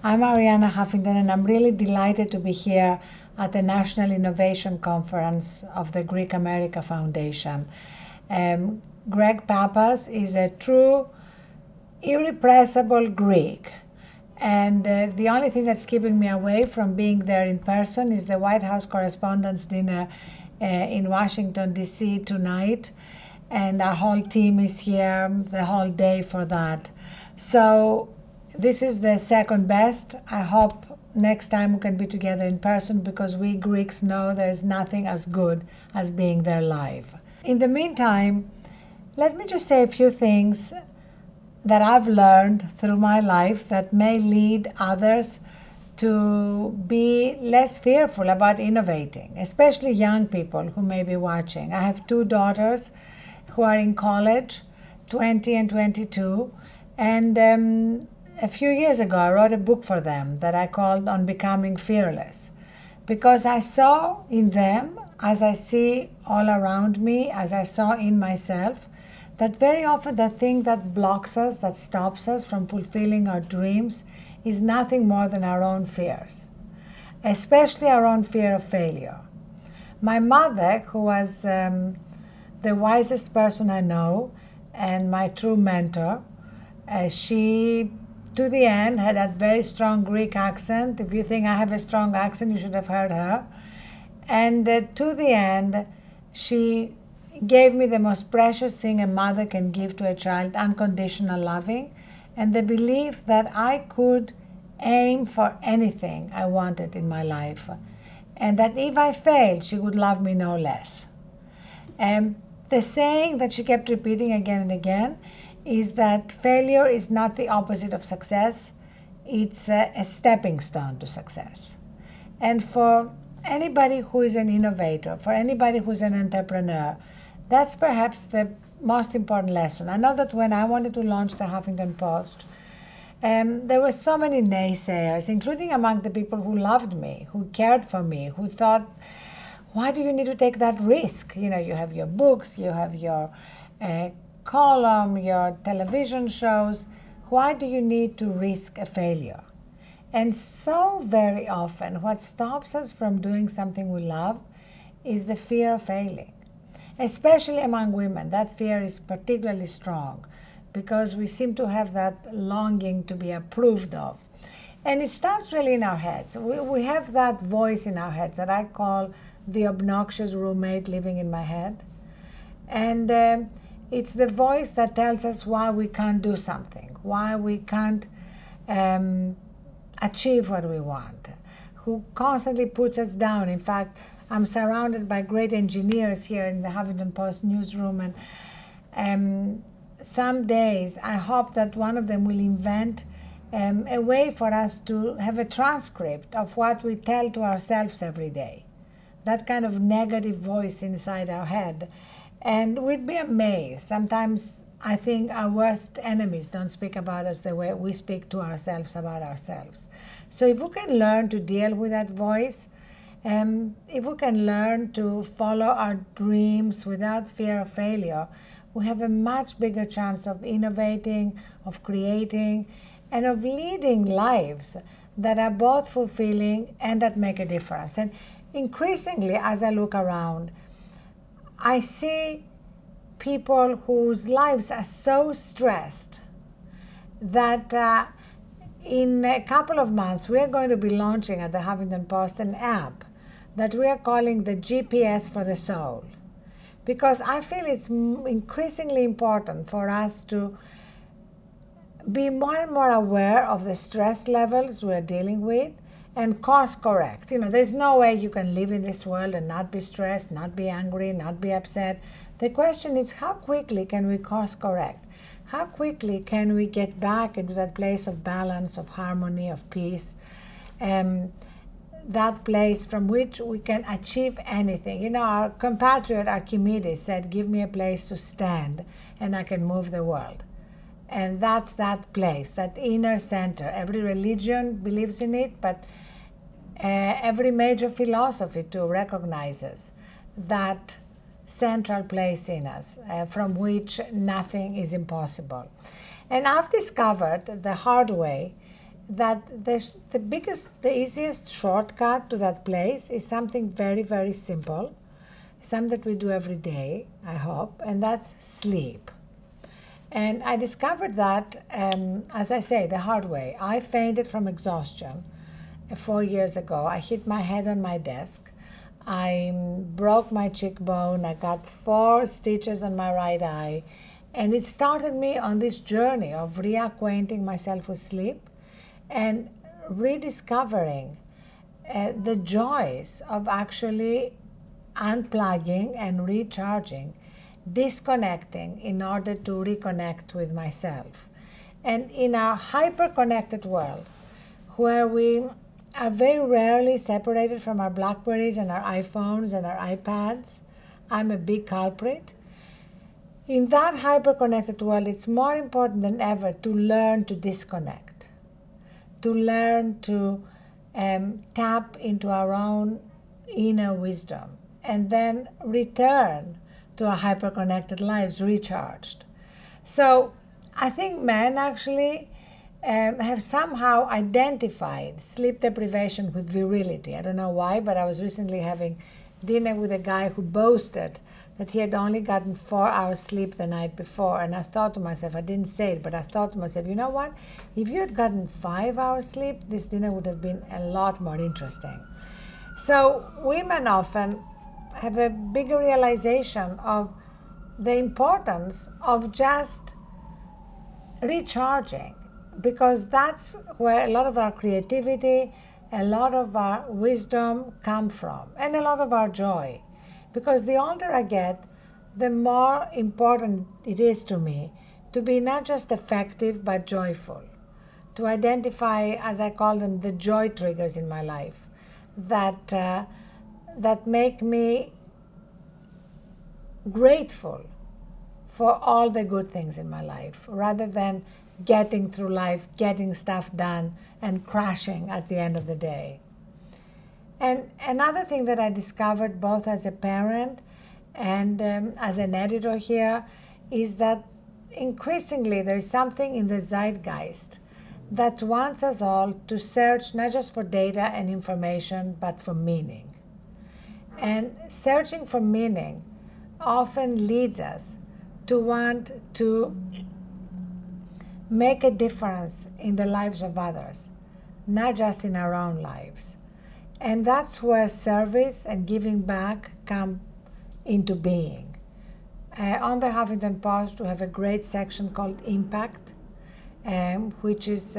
I'm Arianna Huffington, and I'm really delighted to be here at the National Innovation Conference of the Greek America Foundation. Greg Pappas is a true, irrepressible Greek. And the only thing that's keeping me away from being there in person is the White House Correspondents' Dinner in Washington, D.C. tonight. And our whole team is here the whole day for that. So this is the second best. I hope next time we can be together in person, because we Greeks know there is nothing as good as being there live. In the meantime, let me just say a few things that I've learned through my life that may lead others to be less fearful about innovating, especially young people who may be watching. I have two daughters who are in college, 20 and 22, and a few years ago I wrote a book for them that I called On Becoming Fearless, because I saw in them, as I see all around me, as I saw in myself, that very often the thing that blocks us, that stops us from fulfilling our dreams, is nothing more than our own fears, especially our own fear of failure. My mother, who was the wisest person I know and my true mentor, she, to the end, had that very strong Greek accent. If you think I have a strong accent, you should have heard her. And to the end, she gave me the most precious thing a mother can give to a child, unconditional loving, and the belief that I could aim for anything I wanted in my life, and that if I failed, she would love me no less. The saying that she kept repeating again and again is that failure is not the opposite of success, it's a stepping stone to success. And for anybody who is an innovator, for anybody who's an entrepreneur, that's perhaps the most important lesson. I know that when I wanted to launch the Huffington Post, there were so many naysayers, including among the people who loved me, who cared for me, who thought, why do you need to take that risk? You know, you have your books, you have your column, your television shows. Why do you need to risk a failure? And so very often, what stops us from doing something we love is the fear of failing. Especially among women, that fear is particularly strong because we seem to have that longing to be approved of. And it starts really in our heads. We have that voice in our heads that I call the obnoxious roommate living in my head. And it's the voice that tells us why we can't do something, why we can't achieve what we want, who constantly puts us down. In fact, I'm surrounded by great engineers here in the Huffington Post newsroom, and some days I hope that one of them will invent a way for us to have a transcript of what we tell to ourselves every day, that kind of negative voice inside our head. And we'd be amazed. Sometimes I think our worst enemies don't speak about us the way we speak to ourselves about ourselves. So if we can learn to deal with that voice, if we can learn to follow our dreams without fear of failure, we have a much bigger chance of innovating, of creating, and of leading lives that are both fulfilling and that make a difference. And increasingly, as I look around, I see people whose lives are so stressed that in a couple of months, we are going to be launching at the Huffington Post an app that we are calling the GPS for the soul. Because I feel it's increasingly important for us to be more and more aware of the stress levels we're dealing with and course correct. You know, there's no way you can live in this world and not be stressed, not be angry, not be upset. The question is, how quickly can we course correct? How quickly can we get back into that place of balance, of harmony, of peace, that place from which we can achieve anything? You know, our compatriot Archimedes said, give me a place to stand and I can move the world. And that's that place, that inner center. Every religion believes in it, but every major philosophy too recognizes that central place in us from which nothing is impossible. And I've discovered the hard way that the easiest shortcut to that place is something very, very simple, something that we do every day, I hope, and that's sleep. And I discovered that, as I say, the hard way. I fainted from exhaustion 4 years ago. I hit my head on my desk. I broke my cheekbone. I got 4 stitches on my right eye. And it started me on this journey of reacquainting myself with sleep and rediscovering the joys of actually unplugging and recharging, disconnecting in order to reconnect with myself. And in our hyper-connected world, where we are very rarely separated from our Blackberries and our iPhones and our iPads, I'm a big culprit. In that hyper-connected world, it's more important than ever to learn to disconnect, to learn to tap into our own inner wisdom, and then return to our hyper-connected lives recharged. So I think men actually have somehow identified sleep deprivation with virility. I don't know why, but I was recently having dinner with a guy who boasted that he had only gotten 4 hours sleep the night before. And I thought to myself, I didn't say it, but I thought to myself, you know what? If you had gotten 5 hours sleep, this dinner would have been a lot more interesting. So women often have a bigger realization of the importance of just recharging, because that's where a lot of our creativity, a lot of our wisdom come from, and a lot of our joy. Because the older I get, the more important it is to me to be not just effective but joyful, to identify, as I call them, the joy triggers in my life that make me grateful for all the good things in my life, rather than getting through life, getting stuff done, and crashing at the end of the day. And another thing that I discovered both as a parent and as an editor here is that increasingly there's something in the zeitgeist that wants us all to search not just for data and information, but for meaning. And searching for meaning often leads us to want to make a difference in the lives of others, not just in our own lives. And that's where service and giving back come into being. On the Huffington Post, we have a great section called Impact, which is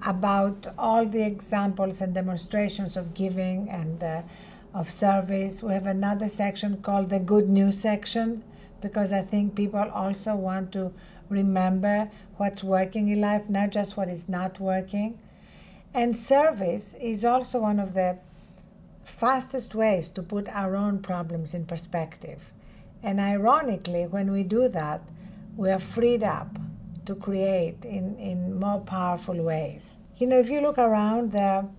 about all the examples and demonstrations of giving and of service. We have another section called the Good News section, because I think people also want to remember what's working in life, not just what is not working. And service is also one of the fastest ways to put our own problems in perspective. And ironically, when we do that, we are freed up to create in more powerful ways. You know, if you look around, there are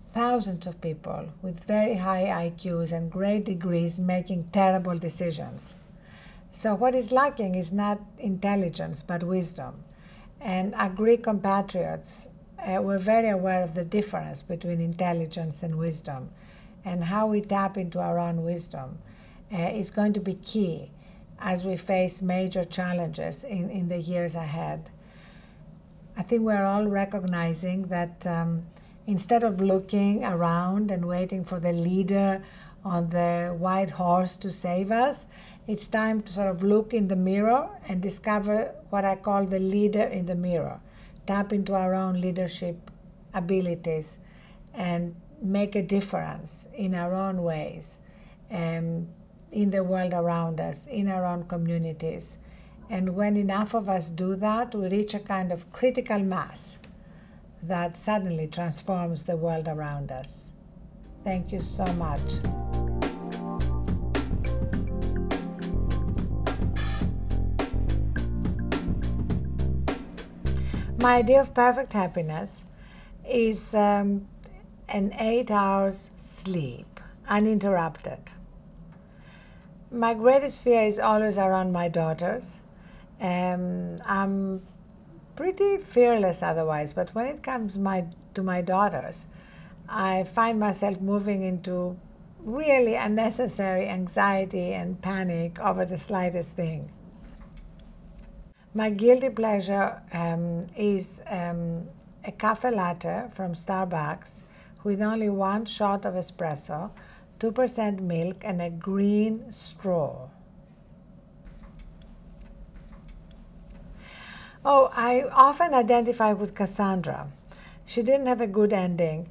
thousands of people with very high IQs and great degrees making terrible decisions. So what is lacking is not intelligence, but wisdom. And our Greek compatriots were very aware of the difference between intelligence and wisdom, and how we tap into our own wisdom is going to be key as we face major challenges in the years ahead. I think we're all recognizing that instead of looking around and waiting for the leader on the white horse to save us, it's time to sort of look in the mirror and discover what I call the leader in the mirror. Tap into our own leadership abilities and make a difference in our own ways, in the world around us, in our own communities. And when enough of us do that, we reach a kind of critical mass that suddenly transforms the world around us. Thank you so much. My idea of perfect happiness is an 8 hours sleep, uninterrupted. My greatest fear is always around my daughters. I'm pretty fearless otherwise, but when it comes to my daughters, I find myself moving into really unnecessary anxiety and panic over the slightest thing. My guilty pleasure is a cafe latte from Starbucks with only 1 shot of espresso, 2% milk, and a green straw. Oh, I often identify with Cassandra. She didn't have a good ending.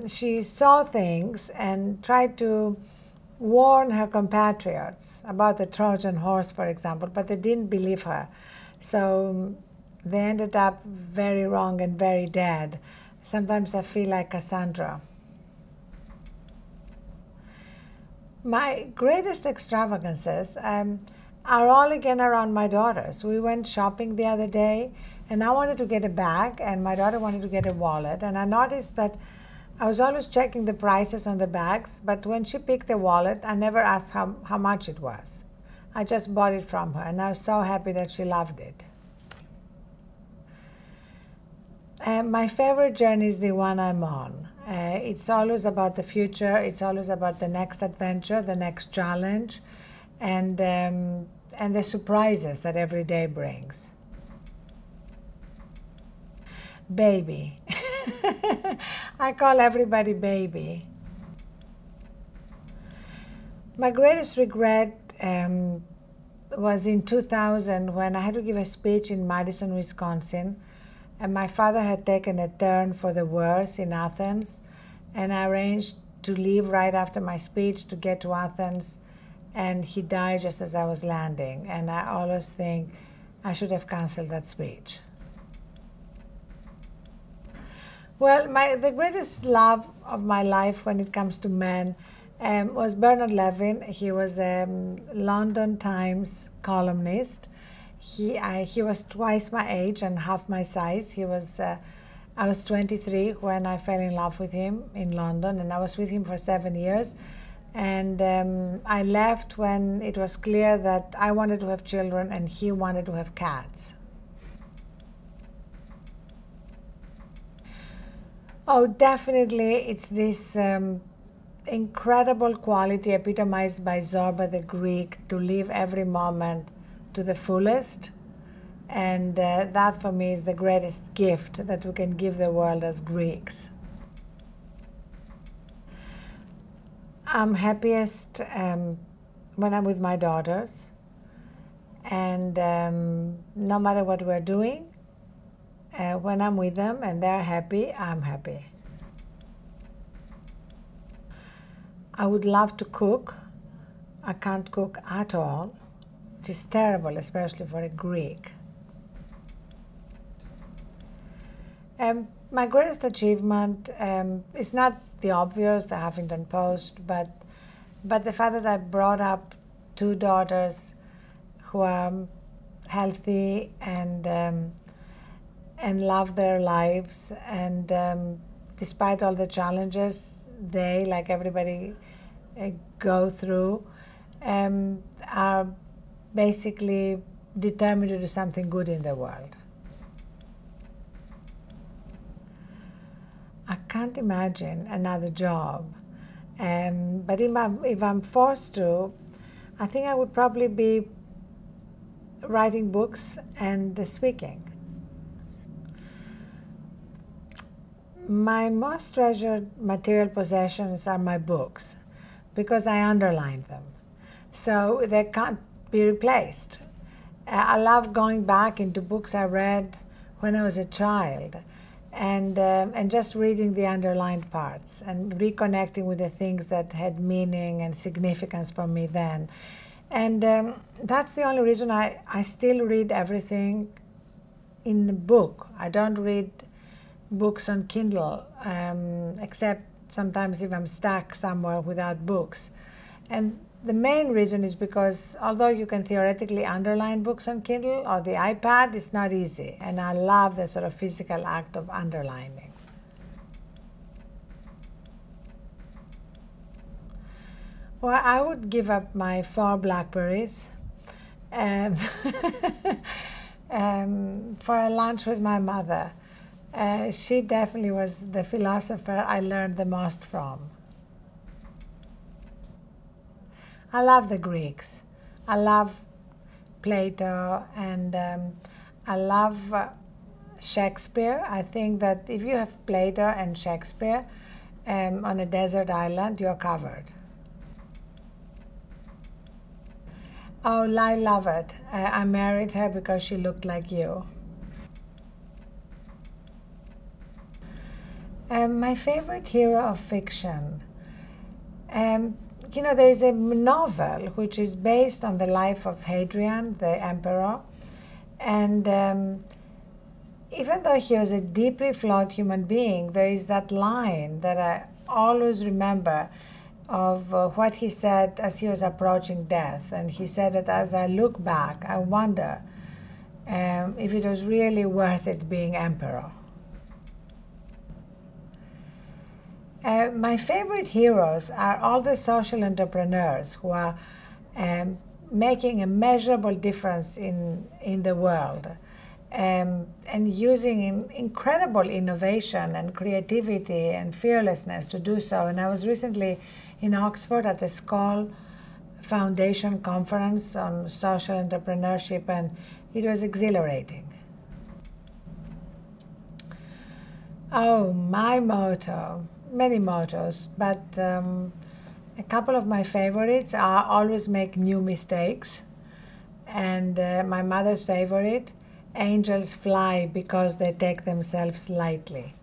She saw things and tried to warn her compatriots about the Trojan horse, for example, but they didn't believe her. So they ended up very wrong and very dead. Sometimes I feel like Cassandra. My greatest extravagances are all again around my daughters. We went shopping the other day, and I wanted to get a bag, and my daughter wanted to get a wallet, and I noticed that I was always checking the prices on the bags, but when she picked the wallet, I never asked how much it was. I just bought it from her, and I was so happy that she loved it. My favorite journey is the one I'm on. It's always about the future. It's always about the next adventure, the next challenge, and the surprises that every day brings. Baby. I call everybody baby. My greatest regret was in 2000 when I had to give a speech in Madison, Wisconsin, and my father had taken a turn for the worse in Athens, and I arranged to leave right after my speech to get to Athens, and he died just as I was landing, and I always think I should have canceled that speech. Well, the greatest love of my life when it comes to men was Bernard Levin. He was a London Times columnist. He was twice my age and half my size. I was 23 when I fell in love with him in London, and I was with him for 7 years. And I left when it was clear that I wanted to have children and he wanted to have cats. Oh, definitely, it's this incredible quality epitomized by Zorba the Greek to live every moment to the fullest. And that for me is the greatest gift that we can give the world as Greeks. I'm happiest when I'm with my daughters. And no matter what we're doing, when I'm with them and they're happy, I'm happy. I would love to cook. I can't cook at all, which is terrible, especially for a Greek. My greatest achievement is not the obvious, the Huffington Post, but the fact that I brought up 2 daughters who are healthy and love their lives, and despite all the challenges they, like everybody, go through, are basically determined to do something good in the world. I can't imagine another job, but if I'm forced to, I think I would probably be writing books and speaking. My most treasured material possessions are my books, because I underlined them, so they can't be replaced. I love going back into books I read when I was a child, and just reading the underlined parts and reconnecting with the things that had meaning and significance for me then. And that's the only reason I still read everything in the book. I don't read books on Kindle, except sometimes if I'm stuck somewhere without books. And the main reason is because although you can theoretically underline books on Kindle or the iPad, it's not easy. And I love the sort of physical act of underlining. Well, I would give up my 4 Blackberries. for a lunch with my mother. She definitely was the philosopher I learned the most from. I love the Greeks. I love Plato, and I love Shakespeare. I think that if you have Plato and Shakespeare on a desert island, you're covered. Oh, I love it. I married her because she looked like you. My favorite hero of fiction. There is a novel which is based on the life of Hadrian, the emperor, and even though he was a deeply flawed human being, there is that line that I always remember of what he said as he was approaching death. And he said that as I look back, I wonder if it was really worth it being emperor. My favorite heroes are all the social entrepreneurs who are making a measurable difference in the world, and using incredible innovation and creativity and fearlessness to do so. And I was recently in Oxford at the Skoll Foundation conference on social entrepreneurship, and it was exhilarating. Oh, my motto. Many mottos, but a couple of my favorites are always make new mistakes, and my mother's favorite, angels fly because they take themselves lightly.